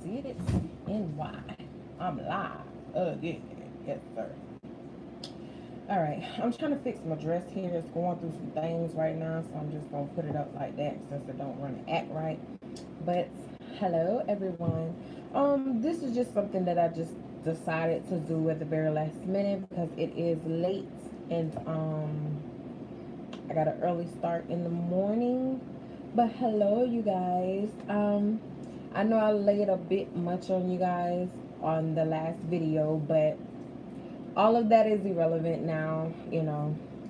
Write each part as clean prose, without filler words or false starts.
did it and why. I'm live again. Yes, sir. All right, I'm trying to fix my dress here. It's going through some things right now, so I'm just gonna put it up like that since it don't run the act right. But hello, everyone. This is just something that I just decided to do at the very last minute because it is late and I got an early start in the morning. But hello, you guys. I know I laid a bit much on you guys on the last video, but all of that is irrelevant now.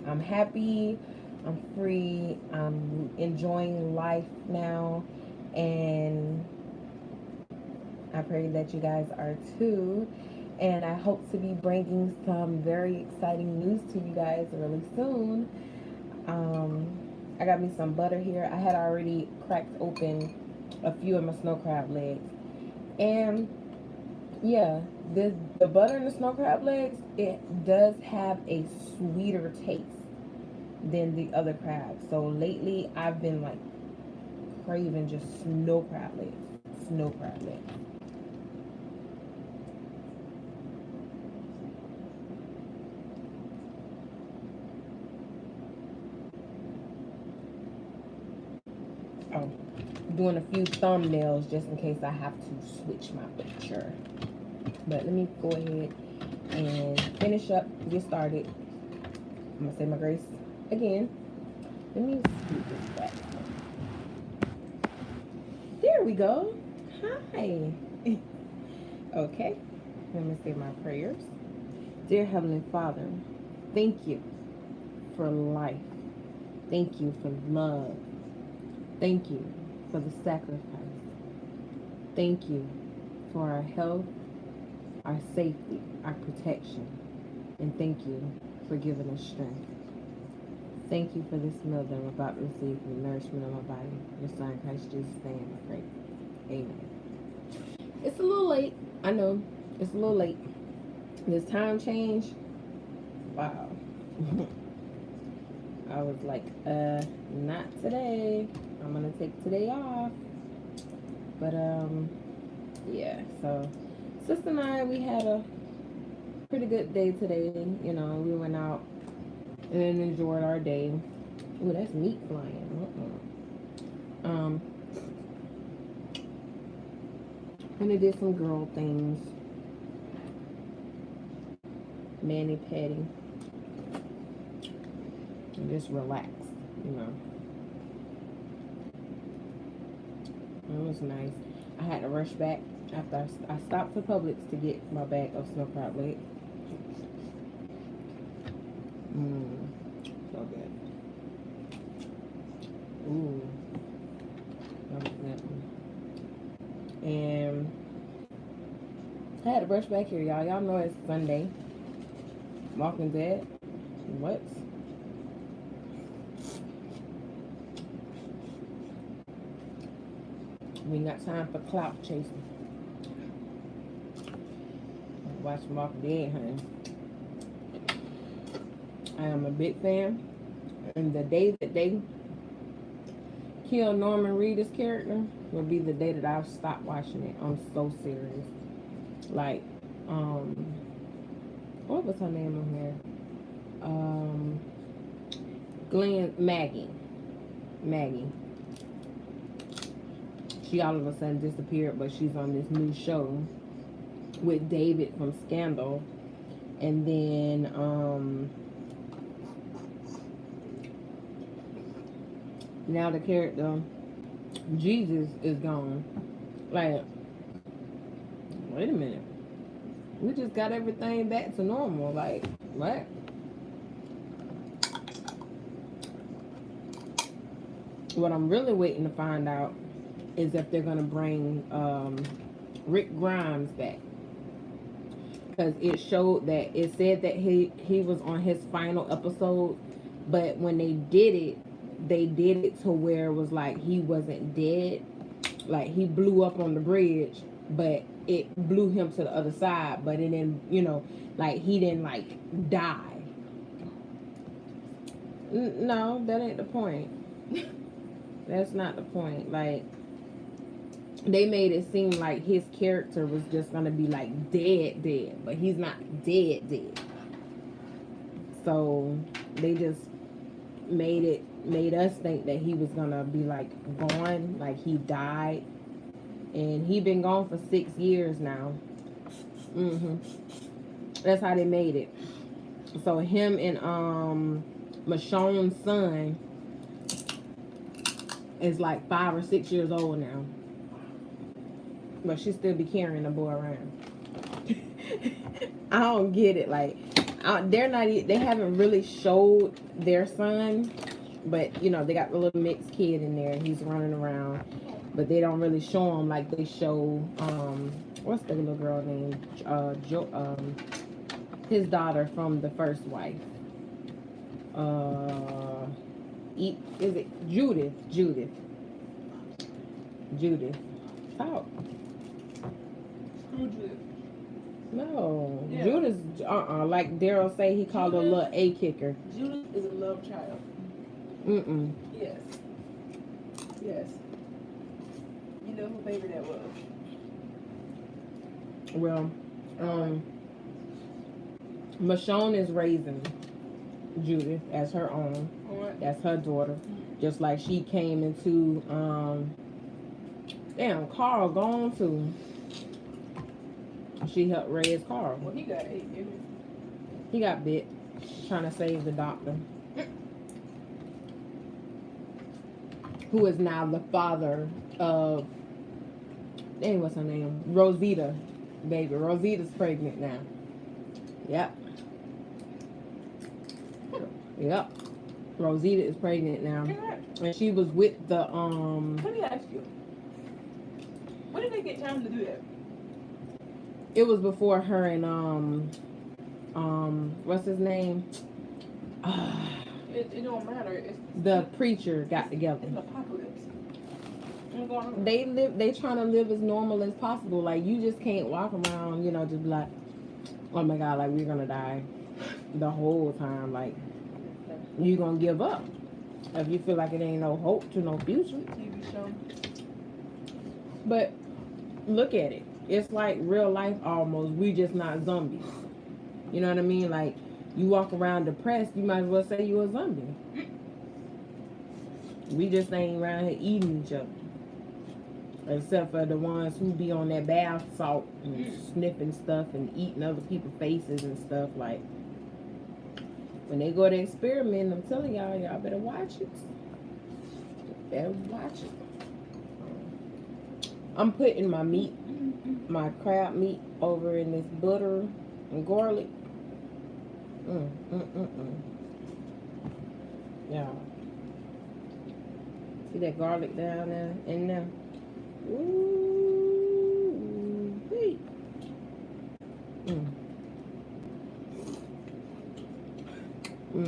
I'm happy, I'm free, I'm enjoying life now, and I pray that you guys are too. And I hope to be bringing some very exciting news to you guys really soon. Um, I got me some butter here. I had already cracked open a few of my snow crab legs. And yeah, the butter in the snow crab legs, it does have a sweeter taste than the other crabs. So lately I've been like craving just snow crab legs. Snow crab legs. Oh, doing a few thumbnails just in case I have to switch my picture. But let me go ahead and finish up, get started. I'm gonna say my grace again. Let me scoot this back. There we go. Hi. Okay. Let me say my prayers. Dear Heavenly Father, thank you for life. Thank you for love. Thank you for the sacrifice. Thank you for our health, our safety, our protection. And thank you for giving us strength. Thank you for this meal that I'm about to receive for the nourishment of my body. Your son, Christ Jesus' name, I pray. Amen. It's a little late. I know. It's a little late. This time change. Wow. I was like, not today. I'm gonna take today off. But yeah, so sister and I, we had a pretty good day today. We went out and enjoyed our day. Ooh, that's meat flying. And I did some girl things. Mani petty. And just relaxed, It was nice. I had to rush back after I stopped to Publix to get my bag of snow crab legs. So good. Ooh, that was that one. And I had to rush back here, y'all. Y'all know it's Sunday. Walking Dead. What? We ain't got time for clout chasing. Watch Walking Dead, honey. I am a big fan. And the day that they kill Norman Reedus' character will be the day that I'll stop watching it. I'm so serious. Like, what was her name on here? Maggie. She all of a sudden disappeared, but she's on this new show with David from Scandal. And then, now the character Jesus is gone. Like, wait a minute. We just got everything back to normal. Like, what? What I'm really waiting to find out is if they're gonna bring Rick Grimes back, because it showed that it said that he was on his final episode, but when they did it to where it was like he wasn't dead. Like, he blew up on the bridge, but it blew him to the other side, but it didn't, like, he didn't like die. No, that ain't the point. That's not the point. Like, they made it seem like his character was just gonna be like dead, but he's not dead. So they just made us think that he was gonna be like gone, like he died, and he been gone for 6 years now. That's how they made it. So him and Michonne's son is like 5 or 6 years old now, but she still be carrying the boy around. I don't get it. Like, they haven't really showed their son, but you know they got the little mixed kid in there and he's running around, but they don't really show him like they show what's the little girl name, his daughter from the first wife. Is it Judith? Oh. No. Yeah. Judith, like Daryl say, he called her a little A kicker. Judith is a love child. Yes. You know who baby that was? Well, Michonne is raising Judith as her own. That's her daughter. Just like she came into Carl gone too. She helped raise Carl. Well, he got 8. He got bit trying to save the doctor, who is now the father of, what's her name? Rosita, baby. Rosita's pregnant now. Yep. Rosita is pregnant now. And she was with the Let me ask you. When did they get time to do that? It was before her and what's his name? It don't matter. The preacher got together. It's an apocalypse. They trying to live as normal as possible. Like, you just can't walk around, you know, just be like, oh my God, like we're gonna die the whole time. Like, you gonna give up if you feel like it ain't no hope to no future. TV show. But look at it. It's like real life almost. We just not zombies. You know what I mean? Like, you walk around depressed, you might as well say you a zombie. We just ain't around here eating each other. Except for the ones who be on that bath salt and sniffing stuff and eating other people's faces and stuff. Like, when they go to experiment, I'm telling y'all better watch it. I'm putting my meat, my crab meat, over in this butter and garlic. Yeah. See that garlic down there in there? Ooh, wait. I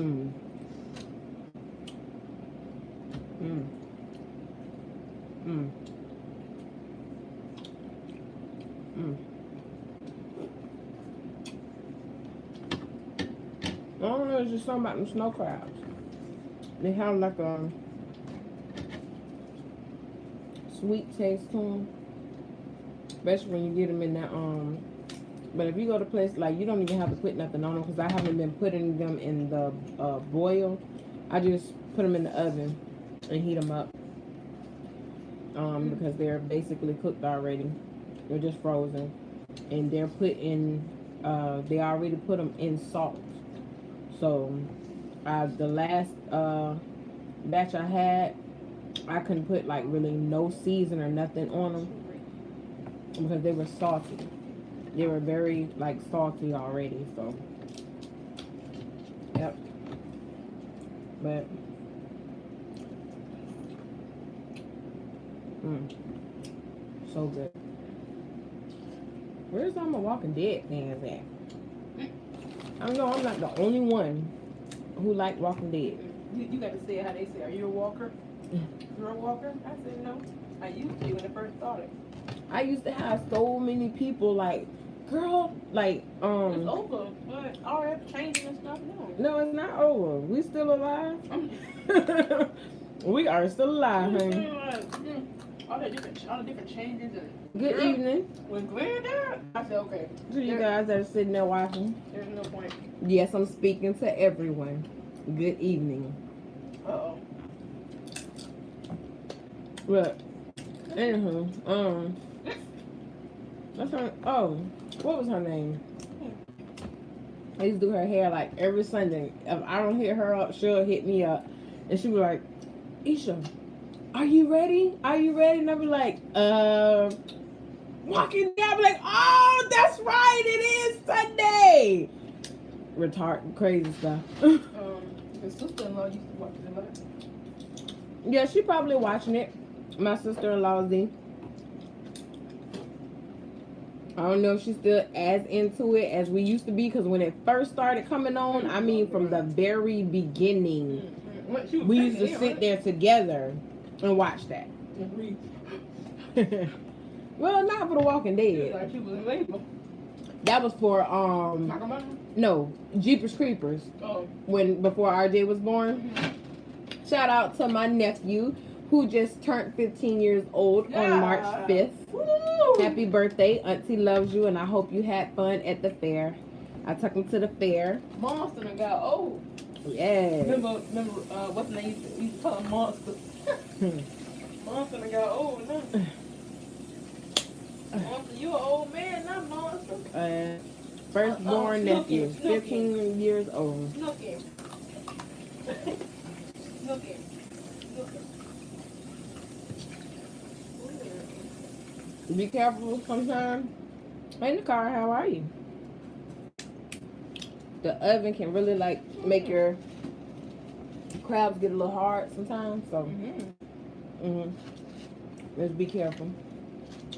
don't know, it's just something about them snow crabs. They have like a sweet taste to them, especially when you get them in that but if you go to place, like, you don't even have to put nothing on them, because I haven't been putting them in the boil. I just put them in the oven and heat them up, because they're basically cooked already. They're just frozen, and they're put in they already put them in salt. So the last batch I had, I couldn't put like really no season or nothing on them because they were salty. They were very like salty already. So yep. But so good. Where's all my Walking Dead things at? I know I'm not the only one who like Walking Dead. You got to say it how they say. Are you a walker? You're a walker? I said no. I used to when I first started. I used to have so many people like, girl, like It's over, but all that changing and stuff. No, it's not over. We still alive. We are still alive, honey. all the different changes and. Good Girl, evening When Glenn died, I said, okay, to you guys that are sitting there watching. there's no point. Yes, I'm speaking to everyone. Good evening. Uh-oh. Look, anywho, that's her. Oh, what was her name? I used to do her hair like every Sunday. If I don't hit her up, she'll hit me up, and she was like, "Isha, are you ready? Are you ready?" And I'll be like, walking down, I'll be like, "Oh, that's right, it is Sunday." Retarded, crazy stuff. His sister-in-law used to watch it a lot. Yeah, she probably watching it. My sister-in-law Z. I don't know if she's still as into it as we used to be, because when it first started coming on, I mean from the very beginning, we used to sit there together and watch that. Well, not for The Walking Dead. Like she was in labor. That was for no, Jeepers Creepers, Oh. before RJ was born. Shout out to my nephew who just turned 15 years old on March 5th. Woo! Happy birthday. Auntie loves you, and I hope you had fun at the fair. I took him to the fair. Monster done got old. Yes. Remember, what's the name? We used to call him Monster. Monster done got old now. Monster, you an old man, not Monster. Firstborn nephew, Snooki. 15 years old. Snooki. Snooki. Be careful sometimes. In the car, how are you? The oven can really like make your crabs get a little hard sometimes. So, just be careful.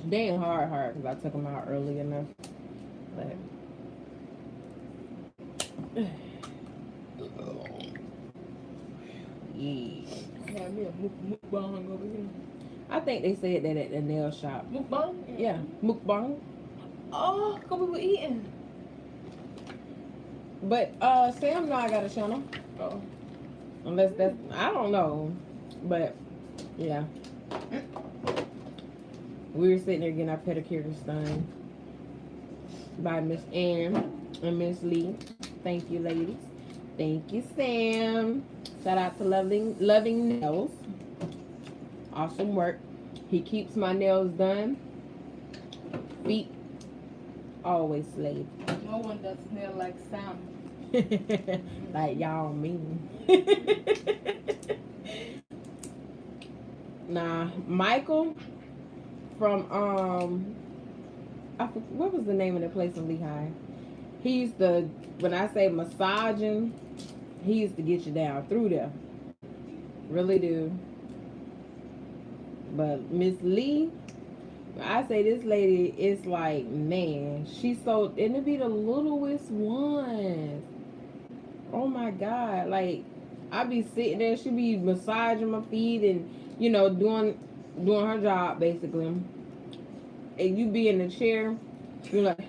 They ain't hard because I took them out early enough. But yeah. Have me a mukbang over here. I think they said that at the nail shop. Mukbang? Yeah, mukbang. Oh, cause we were eating. But Sam know I got a channel. Oh. Unless that's, I don't know. But yeah. We were sitting there getting our pedicures done by Miss Ann and Miss Lee. Thank you, ladies. Thank you, Sam. Shout out to Loving Nails. Awesome work. He keeps my nails done. Feet always slave. No one does smell like Sam. Like y'all mean. Nah, Michael from what was the name of the place in Lehigh? He used to, when I say massaging, he used to get you down through there. Really do. But Miss Lee, I say this lady is like, man, she's so, and it be the littlest ones. Oh my God. Like, I be sitting there, she be massaging my feet and, you know, doing her job basically. And you be in the chair, you're like,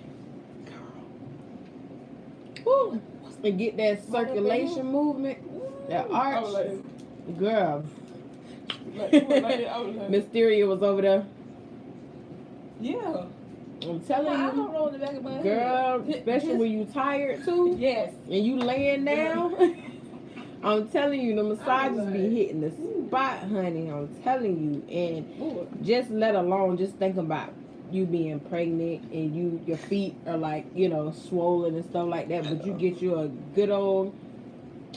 whoo, and get that circulation movement, that arch. Girl. Mysteria was over there. Yeah. I'm telling I you, don't roll the back of my girl, head. especially when you tired too, Yes. and you laying down. I'm telling you, the massages be hitting the spot, honey. I'm telling you, and just let alone just think about you being pregnant and your feet are like, you know, swollen and stuff like that. But you get you a good old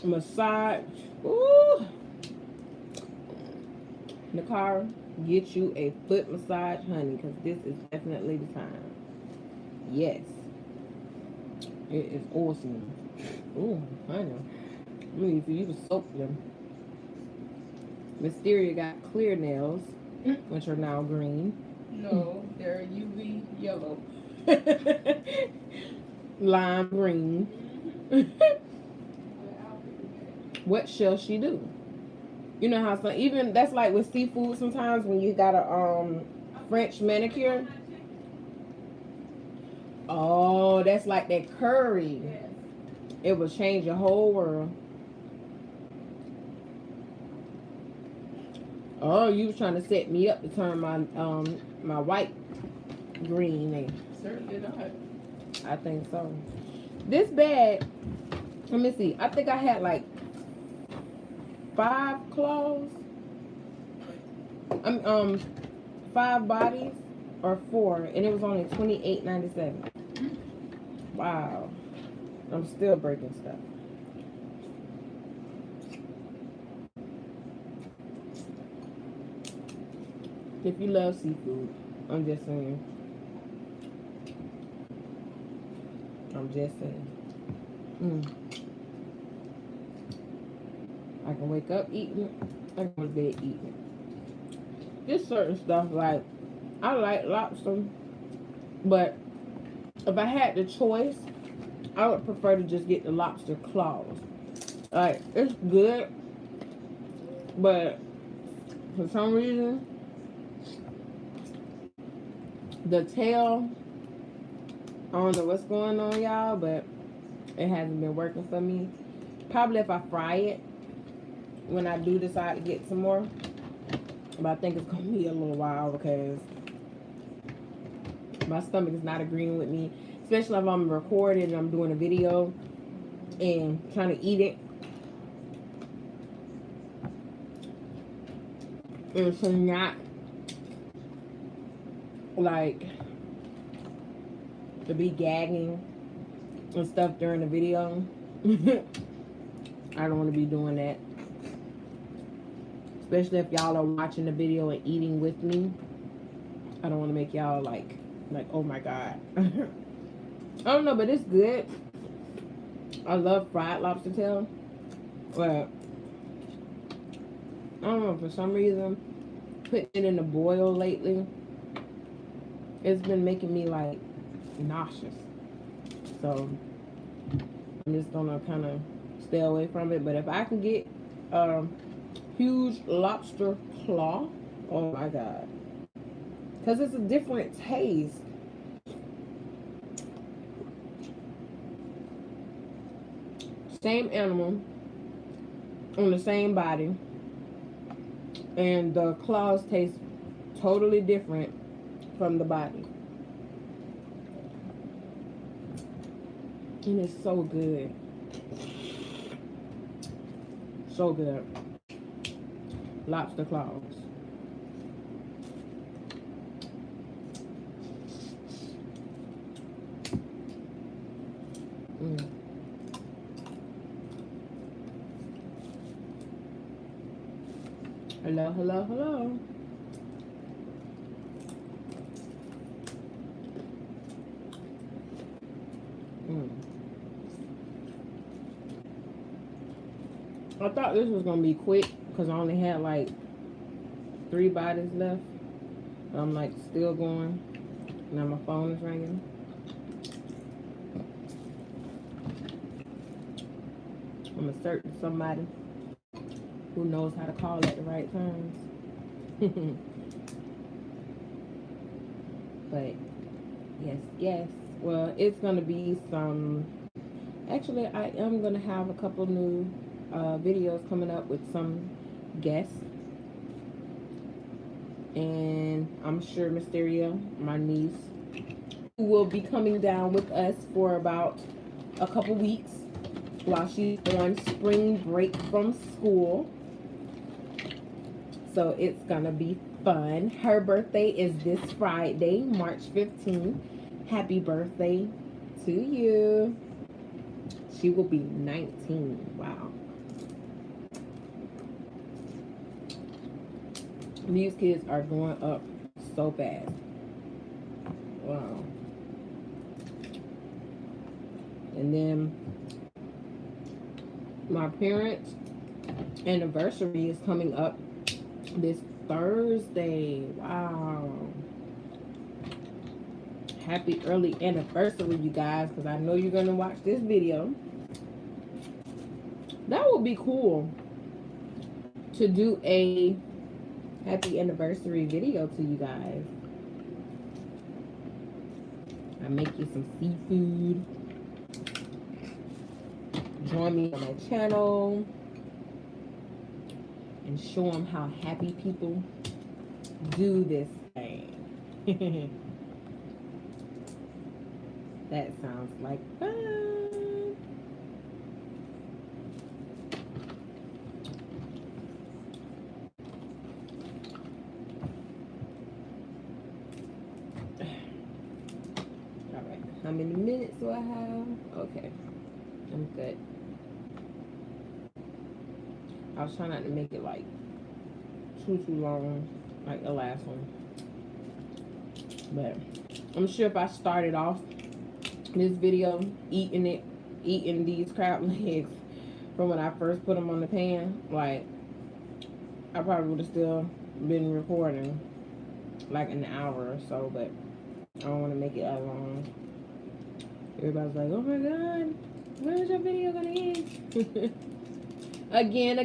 massage. Ooh. Nakara, get you a foot massage, honey, because this is definitely the time. Yes. It is awesome. Ooh, honey. I need for you to soak them. Mysteria got clear nails, which are now green. No, they're UV yellow. Lime green. What shall she do? You know how some, even that's like with seafood sometimes when you got a French manicure. Oh, that's like that curry. Yes. It will change your whole world. Oh, you was trying to set me up to turn my my white green. Certainly not. I think so. This bag, let me see. I think I had like 5 claws. 5 bodies or 4, and it was only $28.97. Wow. I'm still breaking stuff. If you love seafood, I'm just saying. I'm just saying. I can wake up eating it. I can go to bed eating it. There's certain stuff like, I like lobster, but if I had the choice, I would prefer to just get the lobster claws. Like, it's good, but for some reason, the tail, I don't know what's going on, y'all, but it hasn't been working for me. Probably if I fry it, when I do decide to get some more. But I think it's going to be a little while because my stomach is not agreeing with me. Especially if I'm recording and I'm doing a video and trying to eat it. It's not like to be gagging and stuff during the video. I don't want to be doing that. Especially if y'all are watching the video and eating with me. I don't want to make y'all like, oh my God. I don't know, but it's good. I love fried lobster tail. But I don't know, for some reason, putting it in a boil lately, it's been making me like nauseous. So I'm just gonna kind of stay away from it. But if I can get huge lobster claw, oh my God, because it's a different taste. Same animal on the same body, and the claws taste totally different from the body. And it's so good. So good. Lobster claws. Hello, hello, hello. I thought this was gonna be quick because I only had like 3 bodies left. I'm like still going. Now my phone is ringing. I'm gonna search for somebody who knows how to call at the right times. But yes. Well, it's gonna be some. Actually, I am gonna have a couple new videos coming up with some guests, and I'm sure Mysteria, my niece, will be coming down with us for about a couple weeks while she's on spring break from school. So it's gonna be fun. Her birthday is this Friday, March 15th. Happy birthday to you. She will be 19. Wow. These kids are growing up so fast. Wow. And then my parents' anniversary is coming up this Thursday. Wow. Happy early anniversary, you guys, because I know you're going to watch this video. That would be cool to do a happy anniversary video to you guys. I make you some seafood. Join me on my channel. and show them how happy people do this thing. That sounds like fun. All right, how many minutes do I have? Okay, I'm good. I was trying not to make it like too long, like the last one. But I'm sure if I started off this video eating these crab legs from when I first put them on the pan, like I probably would have still been recording like an hour or so, but I don't want to make it that long. Everybody's like, oh my god, where's your video gonna end? Again,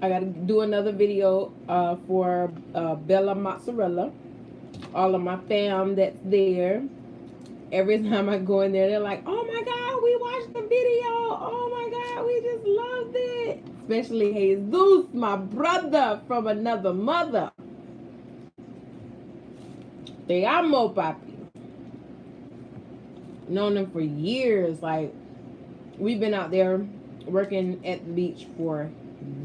I gotta do another video for Bella Mozzarella. All of my fam that's there. Every time I go in there, they're like, oh my god, we watched the video. Oh my god, we just loved it. Especially Jesus, my brother from another mother. Te amo, papi. Known them for years. Like, we've been out there working at the beach for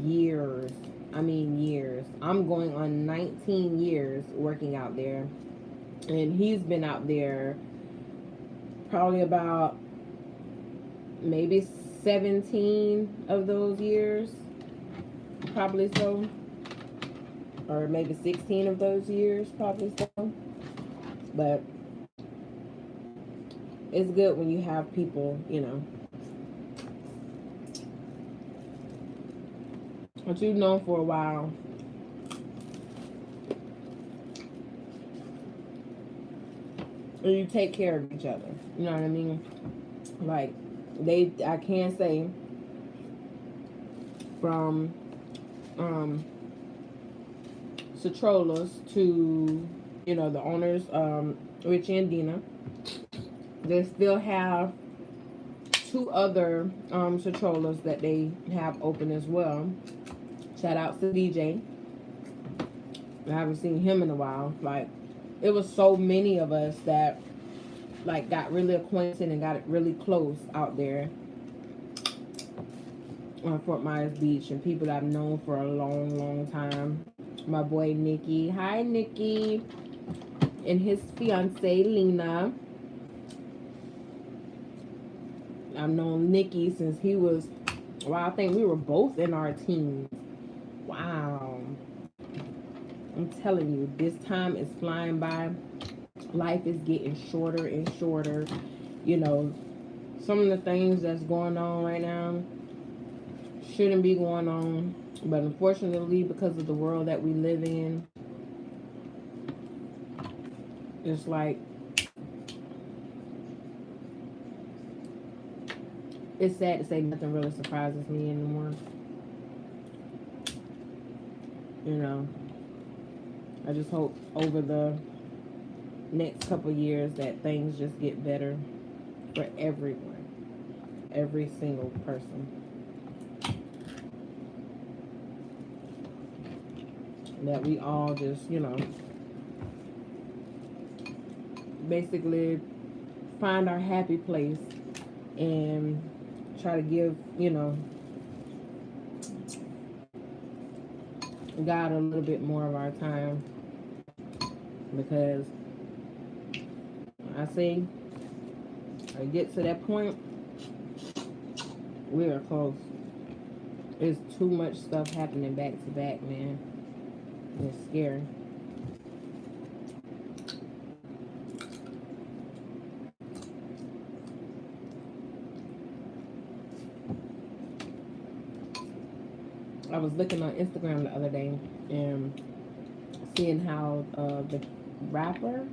years. I mean years. I'm going on 19 years working out there. And he's been out there probably about maybe 17 of those years. Probably so. Or maybe 16 of those years, probably so. But it's good when you have people, you know, that you've known for a while. And you take care of each other. You know what I mean? Like, I can say from Citrolas to, you know, the owners, Richie and Dina, they still have 2 other Citrolas that they have open as well. Shout out to DJ. I haven't seen him in a while. Like, it was so many of us that like got really acquainted and got really close out there on Fort Myers Beach, and people that I've known for a long time. My boy Nikki, hi Nikki, and his fiance Lena. I've known Nikki since he was, well, I think we were both in our teens. Wow. I'm telling you, this time is flying by. Life is getting shorter and shorter. You know, some of the things that's going on right now shouldn't be going on. But unfortunately, because of the world that we live in, it's like, it's sad to say nothing really surprises me anymore. You know, I just hope over the next couple years that things just get better for everyone, every single person. That we all just, you know, basically find our happy place and try to give, you know, God a little bit more of our time, because I say I get to that point, we are close. There's too much stuff happening back to back, man. It's scary. I was looking on Instagram the other day and seeing how the rapper,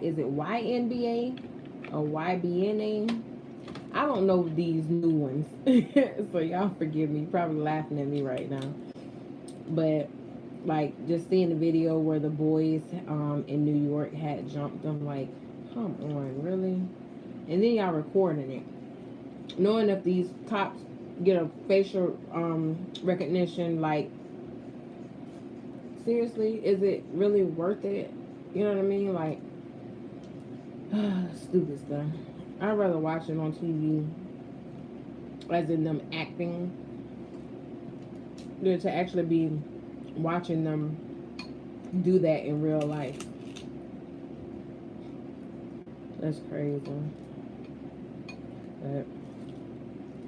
is it YNBA or YBNA? I don't know these new ones. So y'all forgive me, probably laughing at me right now. But like, just seeing the video where the boys in New York had jumped, I'm like, come on, really? And then y'all recording it, knowing if these cops get a facial recognition. Like, seriously, is it really worth it? You know what I mean? Like, stupid stuff. I'd rather watch it on TV, as in them acting, than to actually be watching them do that in real life. That's crazy. But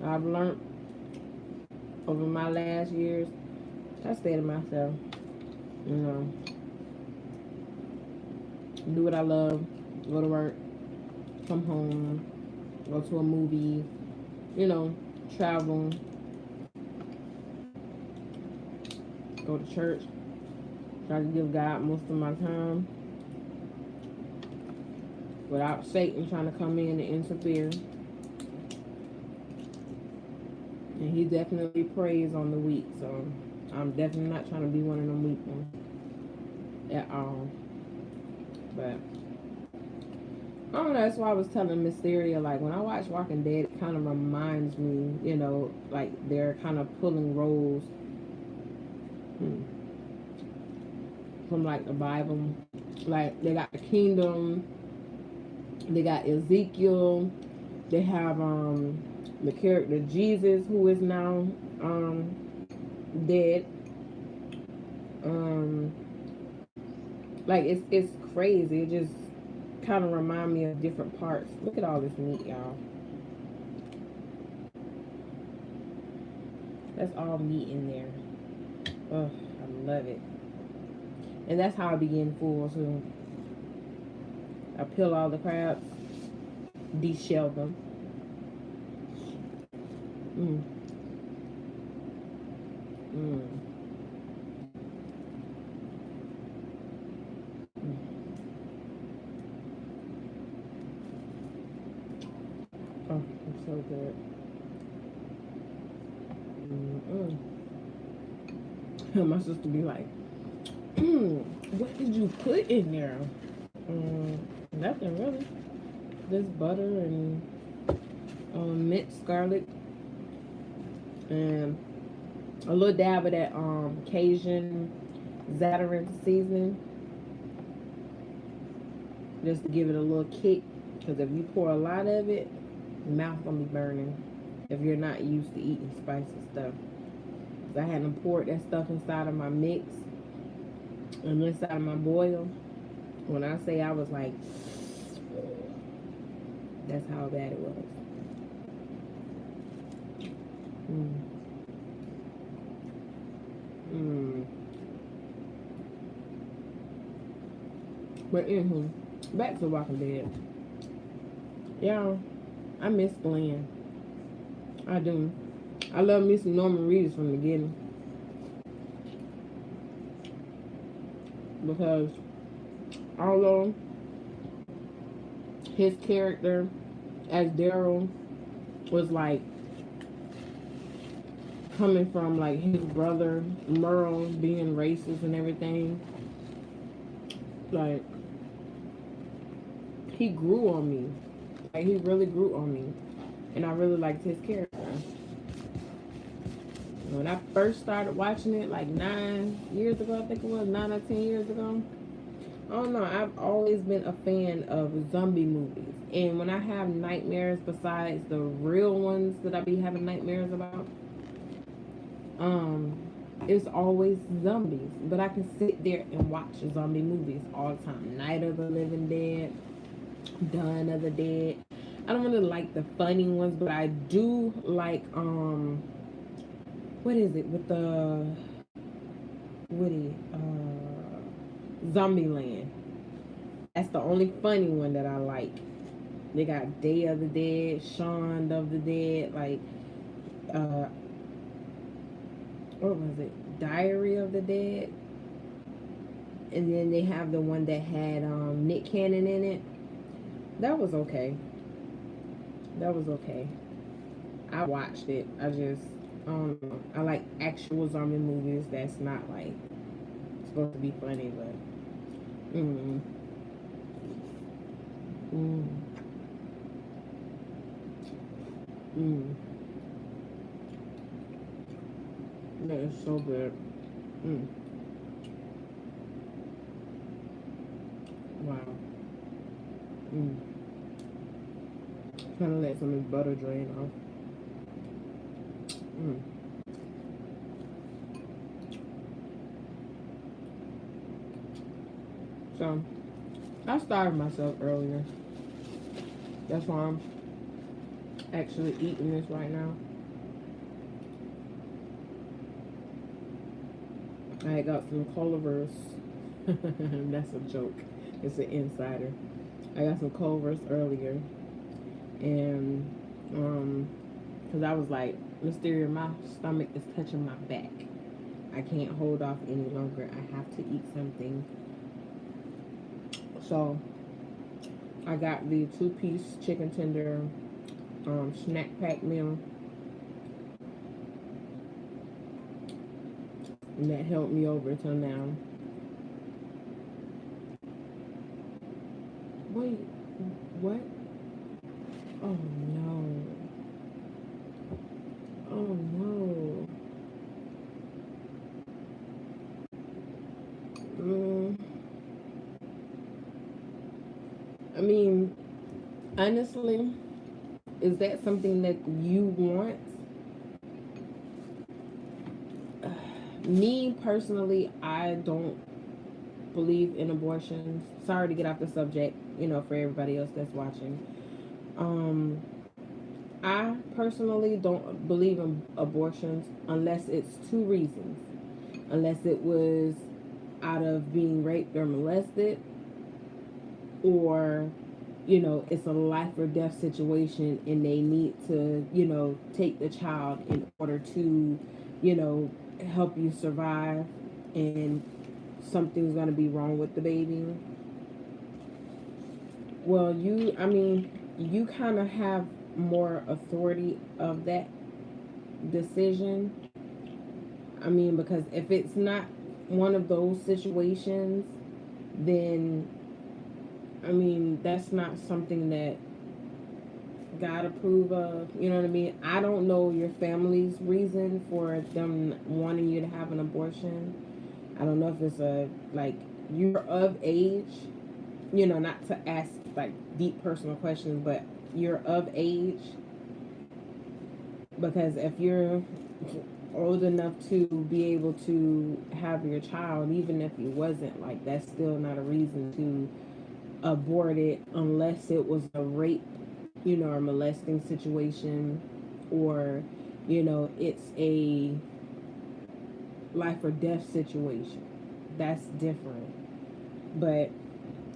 I've learned over my last years, I stay to myself. You know, do what I love, go to work, come home, go to a movie, you know, travel, go to church, try to give God most of my time without Satan trying to come in and interfere. And he definitely preys on the weak, so I'm definitely not trying to be one of them weak ones at all. But I don't know, that's why I was telling Miss Theria, like, when I watch Walking Dead, it kind of reminds me, you know, like they're kind of pulling roles from like the Bible. Like, they got the kingdom, they got Ezekiel, they have the character Jesus, who is now dead. Like, it's crazy. It just kind of remind me of different parts. Look at all this meat, y'all. That's all meat in there. Oh, I love it. And that's how I begin full too. I peel all the crabs, de-shell them. Mm. Mm. Oh, it's so good. My sister be like, what did you put in there? Nothing really. Just butter and minced garlic and a little dab of that Cajun Zatarain seasoning, just to give it a little kick. Because if you pour a lot of it, your mouth gonna be burning if you're not used to eating spicy stuff. I hadn't poured that stuff inside of my mix and inside of my boil. When I say I was like, that's how bad it was. But anywho, back to Walking Dead. Y'all, I miss Glenn. I do. I love me some Norman Reedus from the beginning. Because although his character as Daryl was like coming from like his brother Merle being racist and everything, like he grew on me. Like, he really grew on me. And I really liked his character. When I first started watching it, like 9 years ago, I think it was 9 or 10 years ago. I don't know, I've always been a fan of zombie movies. And when I have nightmares, besides the real ones that I be having nightmares about, it's always zombies. But I can sit there and watch zombie movies all the time. Night of the Living Dead, Dawn of the Dead. I don't really like the funny ones, but I do like what is it with the Woody Zombieland. That's the only funny one that I like. They got Day of the Dead, Shaun of the Dead, like what was it? Diary of the Dead. And then they have the one that had Nick Cannon in it. That was okay. That was okay. I watched it. I just I like actual zombie movies that's not like supposed to be funny, but That is so good. Mm. Wow. Mm. Trying to let some of this butter drain off. Mm. So, I starved myself earlier. That's why I'm actually eating this right now. I got some Culver's. That's a joke. It's an insider. I got some Culver's earlier, and because I was like, Mysteria, my stomach is touching my back. I can't hold off any longer. I have to eat something. So I got the 2-piece chicken tender snack pack meal, and that helped me over till now. Wait, what? Oh no. Oh no. I mean, honestly, is that something that you want? Me personally, I don't believe in abortions. Sorry to get off the subject, for everybody else that's watching. I personally don't believe in abortions unless it's two reasons. Unless it was out of being raped or molested, or it's a life or death situation and they need to take the child in order to help you survive, and something's going to be wrong with the baby. Well, you kind of have more authority of that decision. Because if it's not one of those situations, then that's not something that God approve of. You know what I mean? I don't know your family's reason for them wanting you to have an abortion. I don't know if it's you're of age, not to ask like deep personal questions, but you're of age. Because if you're old enough to be able to have your child, even if you wasn't, that's still not a reason to abort it, unless it was a rape, or molesting situation, or it's a life or death situation. That's different. But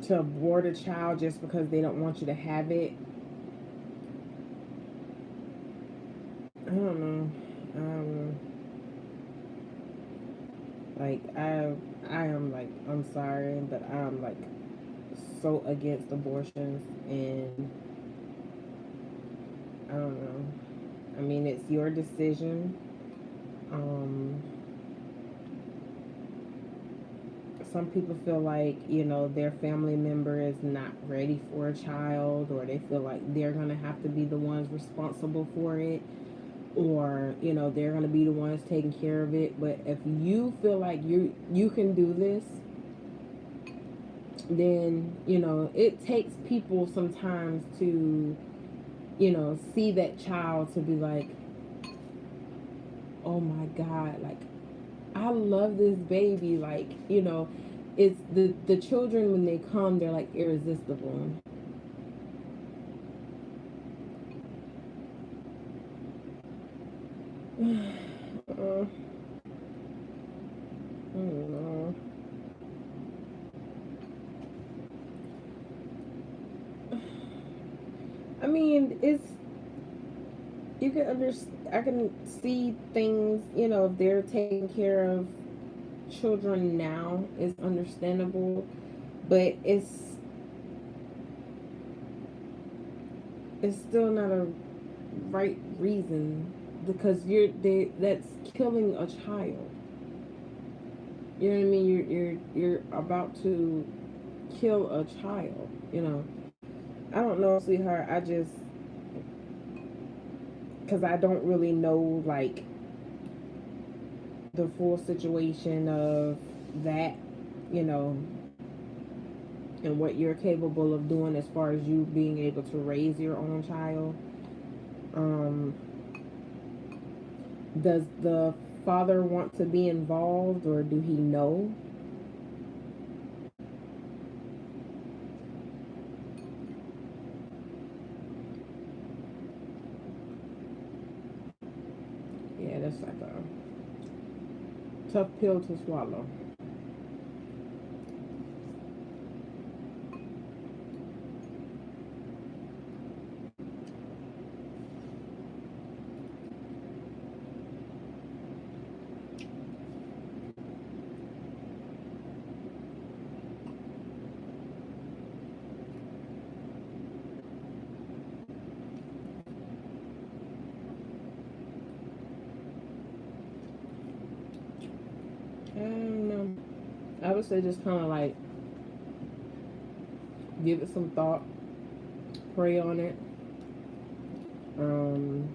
to abort a child just because they don't want you to have it, I don't know. I am I'm sorry, but I'm so against abortions, and I don't know. It's your decision. Some people feel like, their family member is not ready for a child, or they feel like they're going to have to be the ones responsible for it, or, they're going to be the ones taking care of it. But if you feel like you can do this, then, it takes people sometimes to, see that child to be like, oh my God, I love this baby. It's the children, when they come, they're irresistible. I don't know. It's, you can understand. I can see things. If they're taking care of children now, it's understandable, but it's still not a right reason, because that's killing a child. You know what I mean? You're about to kill a child. I don't know, sweetheart. Because I don't really know the full situation of that, you know, and what you're capable of doing as far as you being able to raise your own child. Um, does the father want to be involved, or do he know? Yeah, that's like a tough pill to swallow. I would say just kind of like give it some thought, pray on it. Um,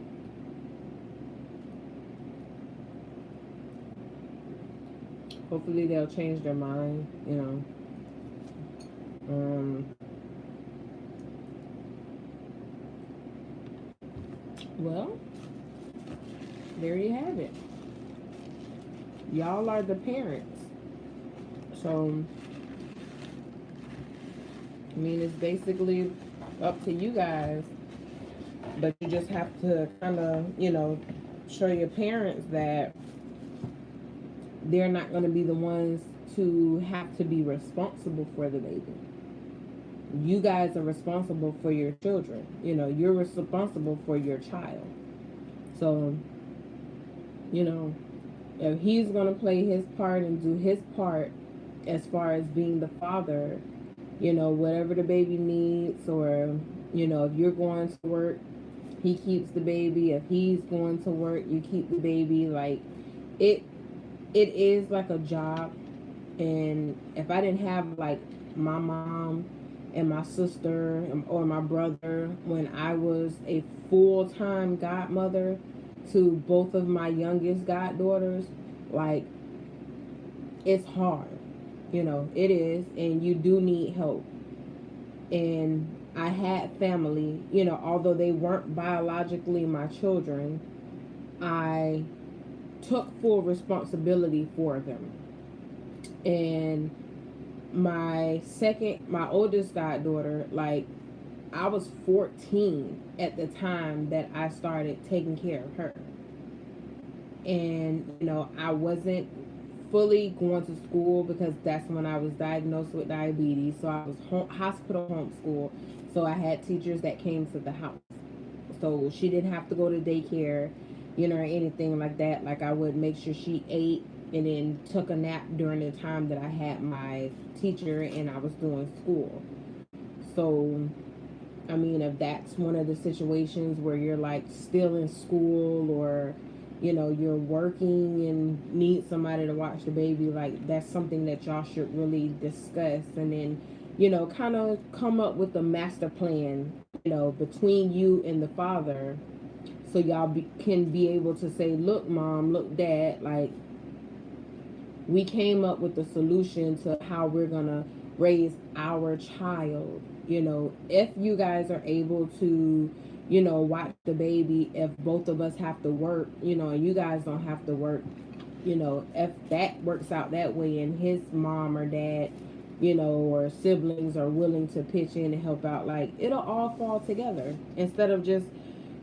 Hopefully they'll change their mind, you know. Um, well, there you have it. Y'all are the parents. So, I mean, it's basically up to you guys. But you just have to kind of, you know, show your parents that they're not going to be the ones to have to be responsible for the baby. You guys are responsible for your children. You know, you're responsible for your child. So, you know, if he's going to play his part and do his part as far as being the father, you know, whatever the baby needs, or, you know, if you're going to work, he keeps the baby. If he's going to work, you keep the baby. Like, it is like a job. And if I didn't have like my mom and my sister or my brother when I was a full-time godmother to both of my youngest goddaughters, like, it's hard, you know, it is. And you do need help. And I had family, you know, although they weren't biologically my children, I took full responsibility for them. And my oldest goddaughter, like, I was 14 at the time that I started taking care of her. And, you know, I wasn't fully going to school because that's when I was diagnosed with diabetes. So I was hospital homeschool. So I had teachers that came to the house. So she didn't have to go to daycare, you know, or anything like that. Like, I would make sure she ate and then took a nap during the time that I had my teacher and I was doing school. So, I mean, if that's one of the situations where you're like still in school, or, you know, you're working and need somebody to watch the baby, like, that's something that y'all should really discuss. And then, you know, kind of come up with a master plan, you know, between you and the father, so y'all can be able to say, look, mom, look, dad, like, we came up with a solution to how we're gonna raise our child. You know, if you guys are able to, you know, watch the baby, if both of us have to work, you know, and you guys don't have to work, you know, if that works out that way and his mom or dad, you know, or siblings are willing to pitch in and help out, like, it'll all fall together instead of just,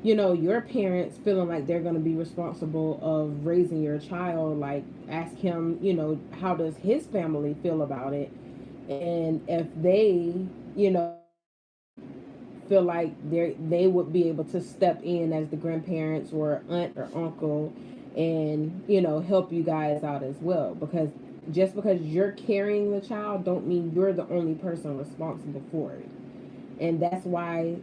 you know, your parents feeling like they're going to be responsible of raising your child. Like, ask him, you know, how does his family feel about it? And if they, you know, feel like they would be able to step in as the grandparents or aunt or uncle and, you know, help you guys out as well. Because just because you're carrying the child don't mean you're the only person responsible for it. And that's why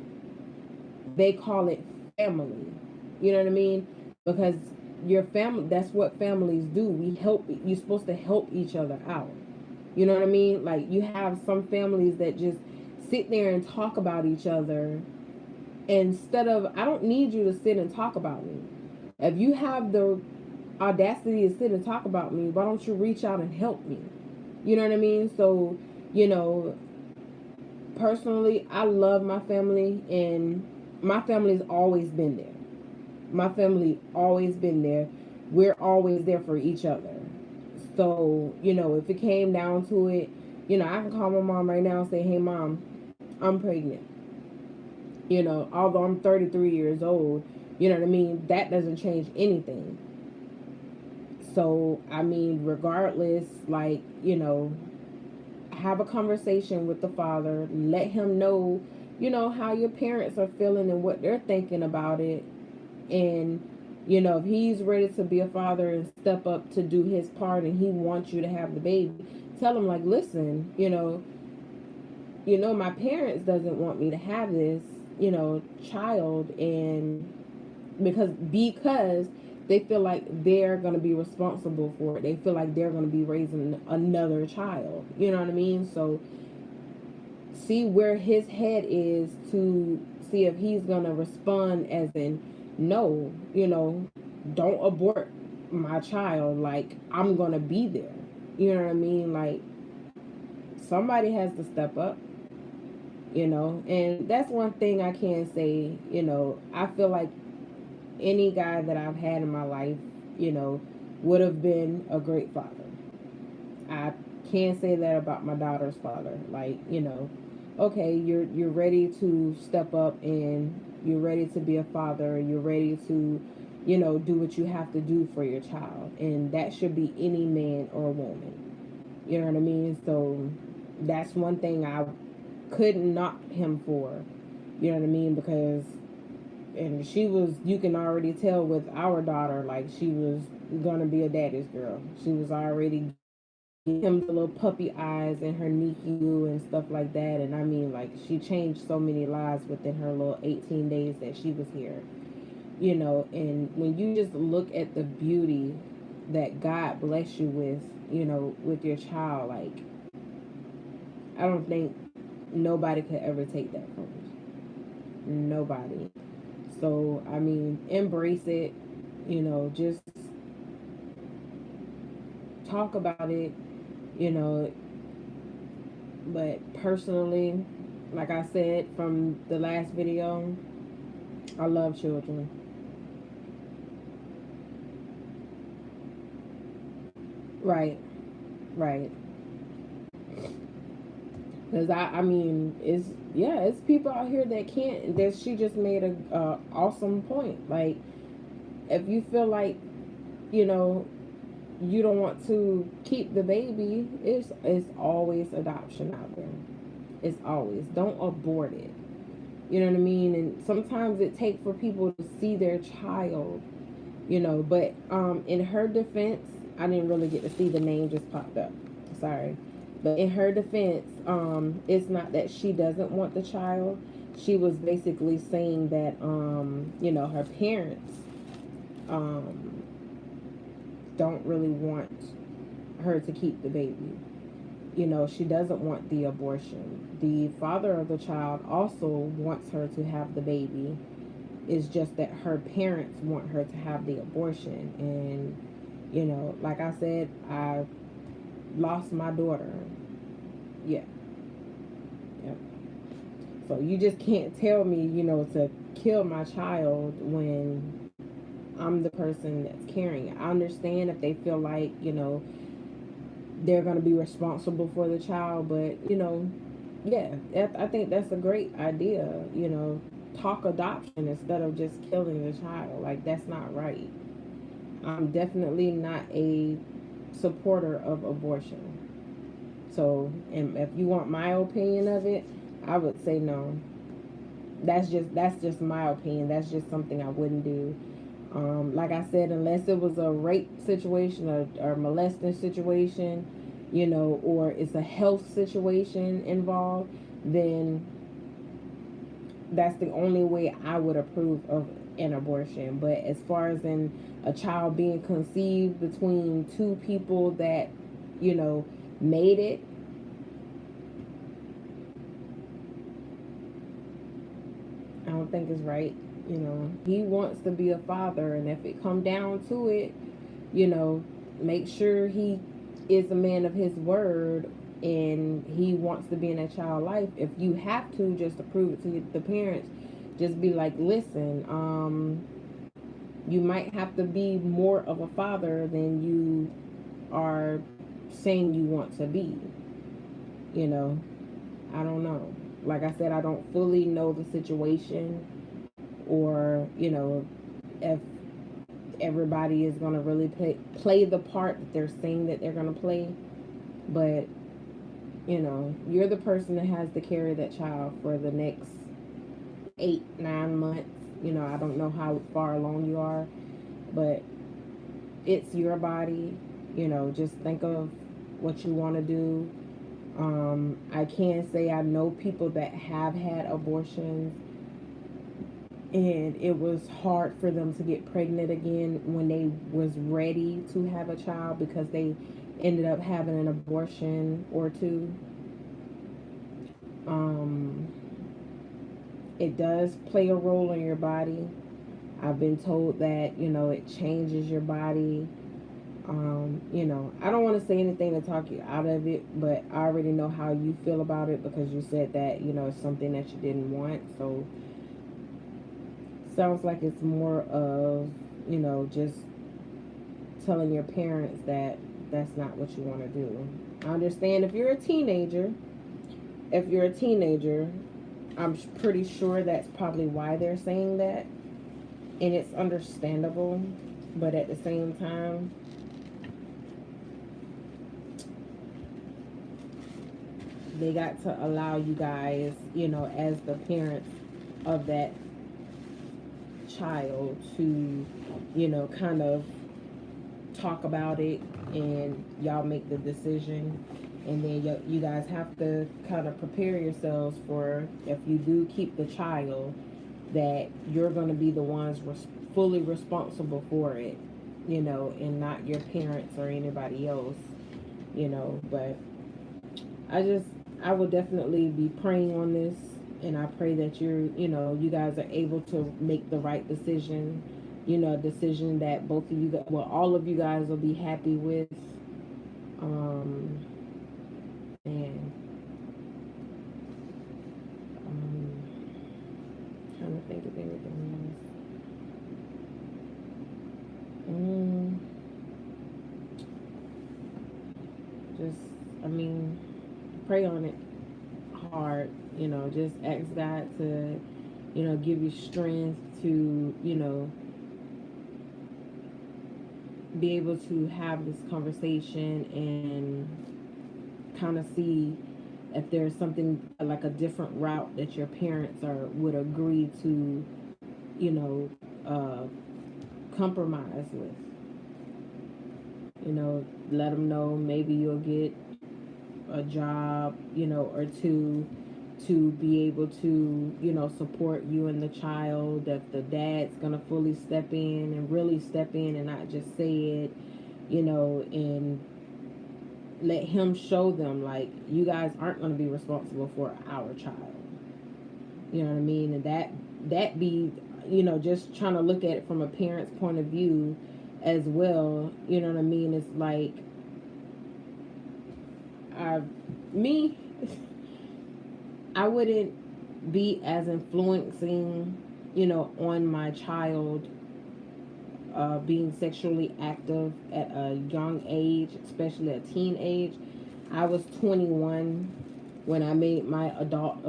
they call it family. You know what I mean? Because your family, that's what families do. We help, you're supposed to help each other out. You know what I mean? Like, you have some families that just sit there and talk about each other instead of, I don't need you to sit and talk about me. If you have the audacity to sit and talk about me, why don't you reach out and help me? You know what I mean? So, you know, personally, I love my family, and my family's always been there. My family always been there. We're always there for each other. So, you know, if it came down to it, you know, I can call my mom right now and say, hey, mom, I'm pregnant. You know, although I'm 33 years old, you know what I mean? That doesn't change anything. So, I mean, regardless, like, you know, have a conversation with the father, let him know, you know, how your parents are feeling and what they're thinking about it. And, you know, if he's ready to be a father and step up to do his part and he wants you to have the baby, tell him, like, listen, my parents doesn't want me to have this, child, and because they feel like they're going to be responsible for it. They feel like they're going to be raising another child. You know what I mean? So see where his head is to see if he's going to respond as in, no, don't abort my child. Like, I'm going to be there. You know what I mean? Like, somebody has to step up. And that's one thing I can say. I feel like any guy that I've had in my life, would have been a great father. I can't say that about my daughter's father. Like, okay, you're ready to step up and you're ready to be a father. You're ready to, do what you have to do for your child, and that should be any man or woman. You know what I mean? So that's one thing I couldn't knock him for. You know what I mean? Because and she was, you can already tell with our daughter, like, she was gonna be a daddy's girl. She was already giving him the little puppy eyes and her NICU and stuff like that. And I mean, like, she changed so many lives within her little 18 days that she was here. And when you just look at the beauty that God bless you with your child, like, I don't think nobody could ever take that from you. Nobody. So, I mean, embrace it, just talk about it, you know. But personally, like I said from the last video, I love children. Right, right. Because I mean, it's people out here that can't, that she just made a awesome point. Like, if you feel like, you know, you don't want to keep the baby, it's always adoption out there. It's always, don't abort it. You know what I mean? And sometimes it takes for people to see their child, but in her defense, I didn't really get to see, the name just popped up. Sorry. But in her defense, it's not that she doesn't want the child. She was basically saying that her parents um don't really want her to keep the baby. She doesn't want the abortion. The father of the child also wants her to have the baby. It's just that her parents want her to have the abortion. And, like I said, I lost my daughter. Yeah. Yeah. So you just can't tell me, to kill my child when I'm the person that's carrying it. I understand if they feel like, they're going to be responsible for the child, but, yeah, I think that's a great idea. Talk adoption instead of just killing the child. Like, that's not right. I'm definitely not a supporter of abortion. So, and if you want my opinion of it, I would say no. That's just my opinion. That's just something I wouldn't do. Like I said, unless it was a rape situation or molesting situation, or it's a health situation involved, then that's the only way I would approve of an abortion. But as far as in a child being conceived between two people that, made it, I don't think it's right. He wants to be a father, and if it come down to it, you know, make sure he is a man of his word and he wants to be in that child's life. If you have to, just to prove it to the parents, just be like, listen, you might have to be more of a father than you are saying you want to be. You know, I don't know. Like I said, I don't fully know the situation, or if everybody is going to really play the part that they're saying that they're going to play. But you're the person that has to carry that child for the next 8-9 months. I don't know how far along you are, but it's your body. Just think of what you want to do. I can say I know people that have had abortions, and it was hard for them to get pregnant again when they was ready to have a child, because they ended up having an abortion or two. It does play a role in your body. I've been told that it changes your body. I don't want to say anything to talk you out of it, but I already know how you feel about it, because you said that it's something that you didn't want. So sounds like it's more of just telling your parents that that's not what you want to do. I understand if you're a teenager. I'm pretty sure that's probably why they're saying that, and it's understandable. But at the same time, they got to allow you guys, as the parents of that child, to kind of talk about it, and y'all make the decision. And then you guys have to kind of prepare yourselves for, if you do keep the child, that you're going to be the ones fully responsible for it, and not your parents or anybody else. But I will definitely be praying on this, and I pray that you guys are able to make the right decision, a decision that both of you guys, well, all of you guys will be happy with. And trying to think of anything else. Pray on it hard. Just ask God to, give you strength to, be able to have this conversation and kind of see if there's something like a different route that your parents would agree to, compromise with. Let them know maybe you'll get a job, or two, to be able to, support you and the child. If the dad's gonna fully step in and really step in and not just say it, and let him show them, like, you guys aren't going to be responsible for our child. You know what I mean? And that be, just trying to look at it from a parent's point of view as well. You know what I mean? It's like, I wouldn't be as influencing, on my child being sexually active at a young age, especially a teen age. I was 21 when I made my adult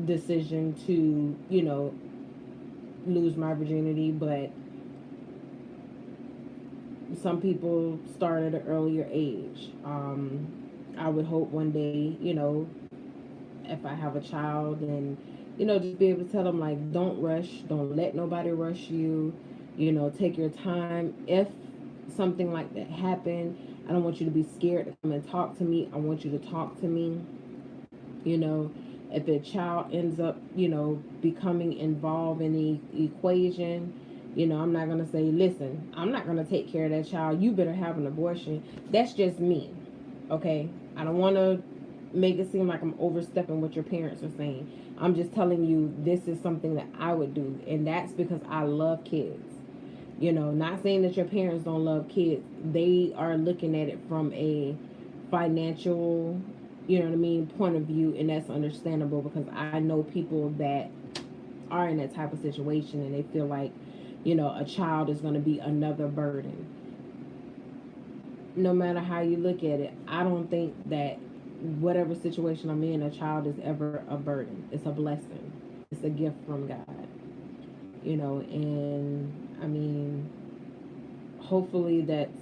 decision to, lose my virginity, but some people start at an earlier age. I would hope one day, if I have a child, and, just be able to tell them, like, don't rush, don't let nobody rush you. Take your time. If something like that happened, I don't want you to be scared to come and talk to me. I want you to talk to me. If a child ends up, becoming involved in the equation, I'm not going to say, listen, I'm not going to take care of that child. You better have an abortion. That's just me. Okay? I don't want to make it seem like I'm overstepping what your parents are saying. I'm just telling you this is something that I would do. And that's because I love kids. You know, not saying that your parents don't love kids. They are looking at it from a financial, you know what I mean, point of view, and that's understandable because I know people that are in that type of situation and they feel like, you know, a child is going to be another burden. No matter how you look at it, I don't think that whatever situation I'm in, a child is ever a burden. It's a blessing. It's a gift from God. You know, and I mean, hopefully that's,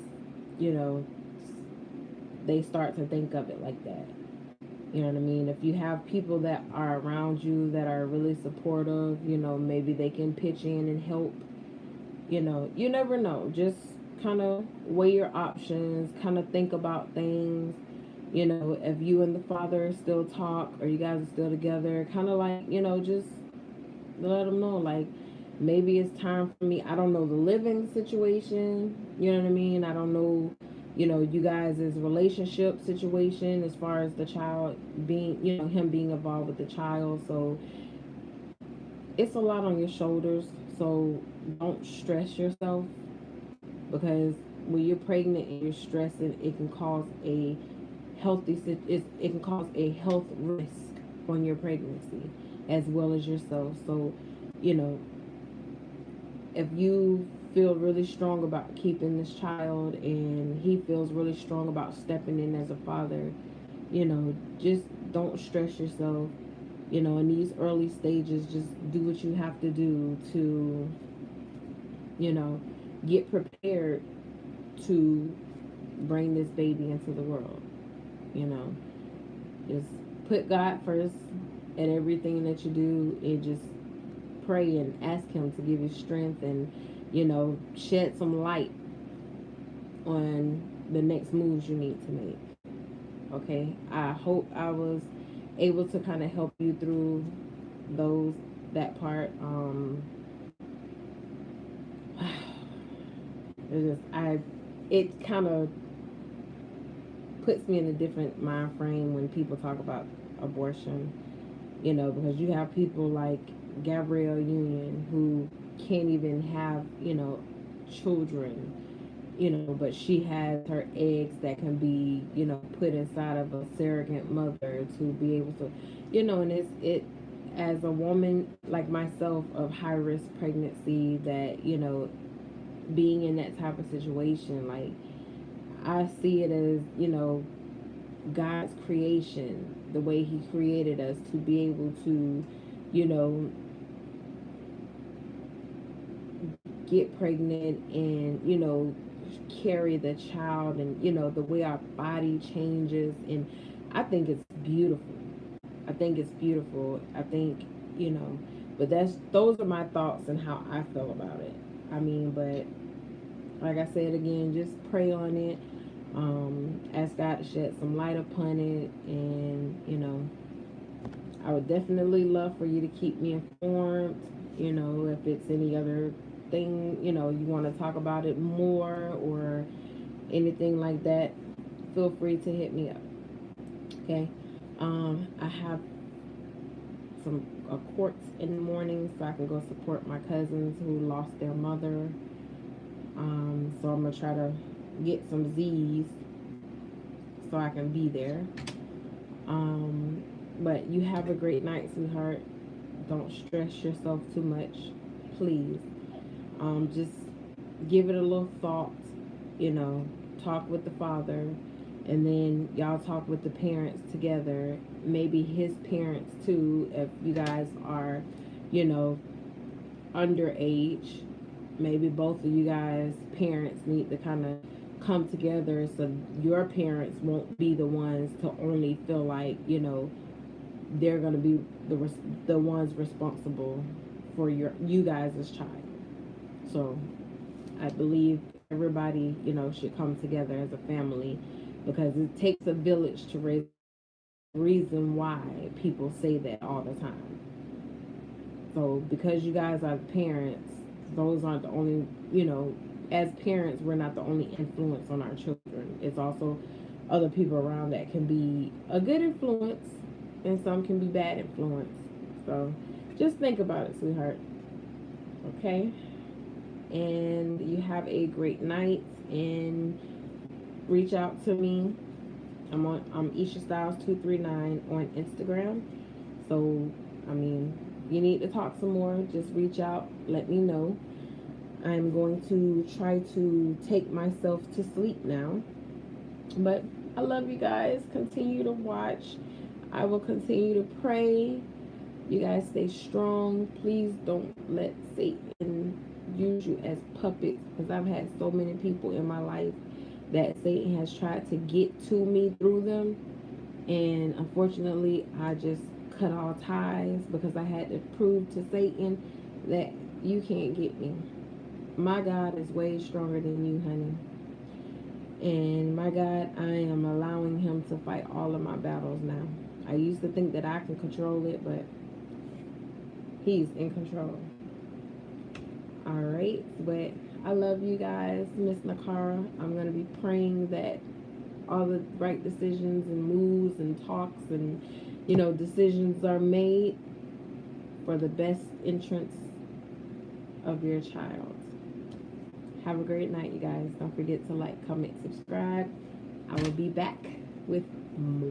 you know, they start to think of it like that. You know what I mean? If you have people that are around you that are really supportive, you know, maybe they can pitch in and help. You know, you never know. Just kind of weigh your options, kind of think about things. You know, if you and the father still talk or you guys are still together, kind of like, you know, just let them know, like, maybe it's time for me. I don't know the living situation, you know what I mean? I don't know, you know, you guys' relationship situation as far as the child being, you know, him being involved with the child. So it's a lot on your shoulders. So don't stress yourself because when you're pregnant and you're stressing, it can cause a it can cause a health risk on your pregnancy as well as yourself. So, you know, if you feel really strong about keeping this child and he feels really strong about stepping in as a father, you know, just don't stress yourself. You know, in these early stages, just do what you have to do to, you know, get prepared to bring this baby into the world. You know, just put God first at everything that you do and just pray and ask him to give you strength and, you know, shed some light on the next moves you need to make. Okay, I hope I was able to kind of help you through those that part. It kind of puts me in a different mind frame when people talk about abortion, you know, because you have people like Gabrielle Union who can't even have, you know, children, you know, but she has her eggs that can be, you know, put inside of a surrogate mother to be able to, you know, and it as a woman like myself of high risk pregnancy that, you know, being in that type of situation, like I see it as, you know, God's creation, the way he created us to be able to, you know, get pregnant and, you know, carry the child and, you know, the way our body changes. And I think it's beautiful. I think it's beautiful. I think, you know, but those are my thoughts and how I feel about it. I mean, but like I said again, just pray on it. Ask God to shed some light upon it, and you know, I would definitely love for you to keep me informed. You know, if it's any other thing, you know, you want to talk about it more or anything like that, feel free to hit me up. Okay. I have some courts in the morning, so I can go support my cousins who lost their mother. So I'm gonna try to get some Z's so I can be there. But you have a great night, sweetheart. Don't stress yourself too much, please. Just give it a little thought, you know, talk with the father, and then y'all talk with the parents together. Maybe his parents too, if you guys are, you know, underage. Maybe both of you guys' parents need to kind of come together so your parents won't be the ones to only feel like, you know, they're going to be the ones responsible for you guys as child. So I believe everybody, you know, should come together as a family because it takes a village to raise. Reason why people say that all the time. So because you guys are the parents, those aren't the only, you know, as parents, we're not the only influence on our children. It's also other people around that can be a good influence and some can be bad influence. So just think about it, sweetheart. Okay? and you have a great night. And reach out to me. I'm Isha Styles 239 on Instagram. So I mean, you need to talk some more, just reach out, let me know. I'm going to try to take myself to sleep now. But I love you guys. Continue to watch. I will continue to pray. You guys stay strong. Please don't let Satan use you as puppets, because I've had so many people in my life that Satan has tried to get to me through them. And unfortunately, I just cut all ties because I had to prove to Satan that you can't get me. My God is way stronger than you, honey. And my God, I am allowing him to fight all of my battles now. I used to think that I can control it, but he's in control. All right, but I love you guys, Miss Nakara. I'm going to be praying that all the right decisions and moves and talks and, decisions are made for the best interests of your child. Have a great night, you guys. Don't forget to like, comment, subscribe. I will be back with more.